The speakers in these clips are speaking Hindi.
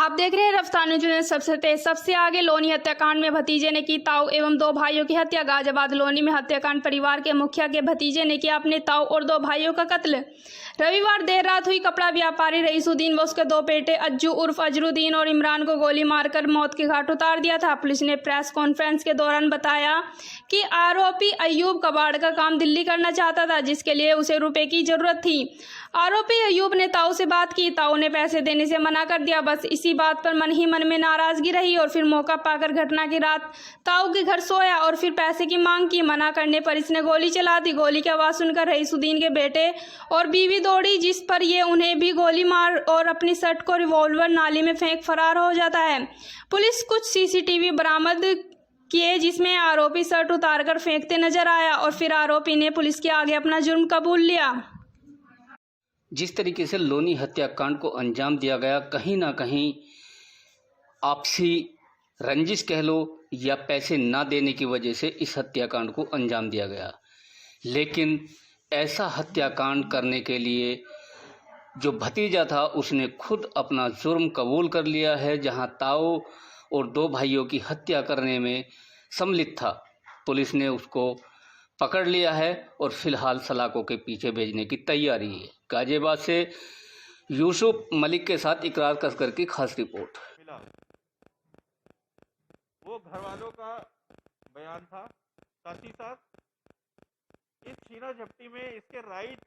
आप देख रहे हैं रफ्तार न्यूज़ में सबसे तेज सबसे आगे। लोनी हत्याकांड में भतीजे ने की ताऊ एवं दो भाइयों की हत्या। गाजियाबाद लोनी में हत्याकांड, परिवार के मुखिया के भतीजे ने किया अपने ताऊ और दो भाइयों का कत्ल। रविवार देर रात हुई। कपड़ा व्यापारी रईसुद्दीन व उसके दो बेटे अज्जू उर्फ अजरुद्दीन और इमरान को गोली मारकर मौत के घाट उतार दिया था। पुलिस ने प्रेस कॉन्फ्रेंस के दौरान बताया कि आरोपी अयूब कबाड़ का काम दिल्ली करना चाहता था, जिसके लिए उसे रुपए की जरूरत थी। आरोपी अयूब ने ताऊ से बात की। ताऊ ने पैसे देने से मना कर दिया। बस इसी बात पर मन ही मन में नाराजगी रही और फिर मौका पाकर घटना की रात ताऊ के घर सोया और फिर पैसे की मांग की। मना करने पर इसने गोली चला दी। गोली की आवाज सुनकर रईसुद्दीन के बेटे और बीवी दौड़ी, जिस पर ये उन्हें भी गोली मार और अपनी शर्ट को रिवॉल्वर नाली में फेंक फरार हो जाता है। पुलिस कुछ सीसीटीवी बरामद किए, जिसमें आरोपी शर्ट उतारकर फेंकते नजर आया और फिर आरोपी ने पुलिस के आगे अपना जुर्म कबूल लिया। जिस तरीके से लोनी हत्याकांड को अंजाम दिया गया, कहीं ना कहीं आपसी रंजिश कह लो या पैसे ना देने की वजह से इस हत्याकांड को अंजाम दिया गया। लेकिन ऐसा हत्याकांड करने के लिए जो भतीजा था उसने खुद अपना जुर्म कबूल कर लिया है, जहां ताऊ और दो भाइयों की हत्या करने में सम्मिलित था। पुलिस ने उसको पकड़ लिया है और फिलहाल सलाखों के पीछे भेजने की तैयारी है। गाजियाबाद से यूसुफ मलिक के साथ इकरार कसकर की खास रिपोर्ट। वो घर वालों का बयान था। साथ ही साथ इस छीना झपटी में इसके राइट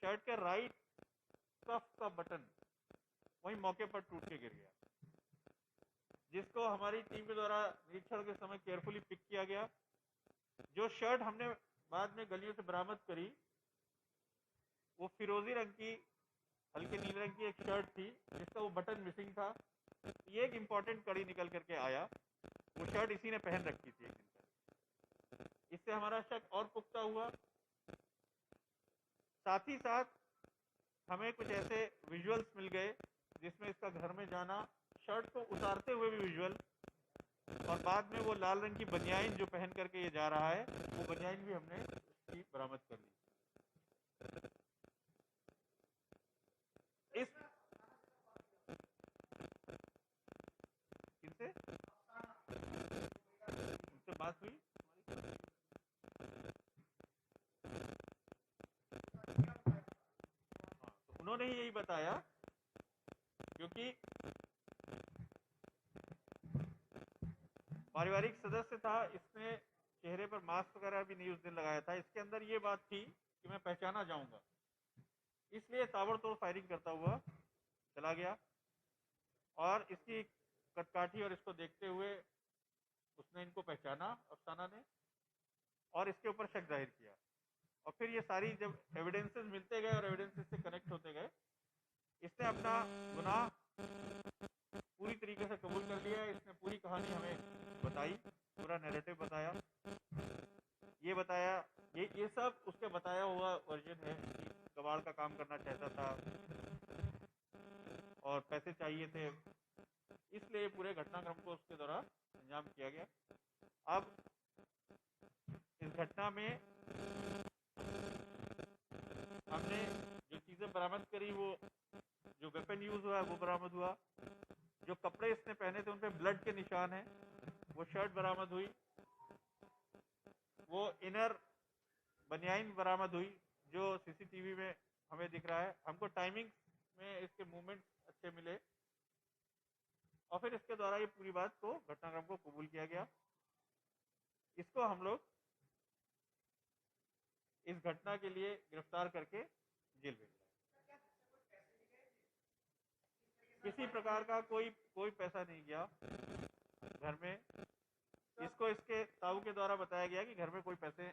शर्ट के राइट कफ का बटन वहीं मौके पर टूट के गिर गया, जिसको हमारी टीम के द्वारा निरीक्षण के समय केयरफुली पिक किया गया। जो शर्ट हमने बाद में गलियों से बरामद करी वो फिरोजी रंग की, हल्के नीले रंग की एक शर्ट थी, जिसका वो बटन मिसिंग था। ये एक इम्पोर्टेंट कड़ी निकल करके आया। वो शर्ट इसी ने पहन रखी थी एक दिन पहले। इससे हमारा शक और पुख्ता हुआ। साथ ही साथ हमें कुछ ऐसे विजुअल्स मिल गए जिसमें इसका घर में जाना, शर्ट को उतारते हुए भी विजुअल, और बाद में वो लाल रंग की बनियाइन जो पहन करके ये जा रहा है, वो बनियाइन भी हमने इसकी बरामद कर ली। इस किनसे उनसे बात हुई? तो उन्होंने ही यही बताया, क्योंकि पारिवारिक सदस्य था, इसने चेहरे पर मास्क वगैरह भी नहीं उस दिन लगाया था। इसके अंदर ये बात थी कि मैं पहचाना जाऊंगा, इसलिए ताबड़तोड़ फायरिंग करता हुआ चला गया। और इसकी कदकाठी और इसको देखते हुए उसने इनको पहचाना अफसाना ने, और इसके ऊपर शक जाहिर किया। और फिर ये सारी जब एविडेंसेस मिलते गए और एविडेंसेस से कनेक्ट होते गए, इसने अपना गुनाह पूरी तरीके से कबूल कर लिया। इसने पूरी कहानी हमें बताई, पूरा नैरेटिव बताया। ये बताया, ये सब उसके बताया हुआ वर्जन है कि कबाड़ का काम करना चाहता था और पैसे चाहिए थे, इसलिए पूरे घटनाक्रम को उसके द्वारा अंजाम किया गया। अब इस घटना में हमने जो चीजें बरामद करी, वो जो वेपन यूज हुआ है वो बरामद हुआ। जो कपड़े इसने पहने थे उन पे ब्लड के निशान हैं, वो शर्ट बरामद हुई। वो इनर बनियाइन बरामद हुई जो सीसीटीवी में हमें दिख रहा है। हमको टाइमिंग में इसके मूवमेंट्स अच्छे मिले और फिर इसके द्वारा ये पूरी बात को, घटनाक्रम को कबूल किया गया। इसको हम लोग इस घटना के लिए गिरफ्तार करके जेल भेज रहे हैं। किसी प्रकार का कोई पैसा नहीं गया घर में। इसको इसके ताऊ के द्वारा बताया गया कि घर में कोई पैसे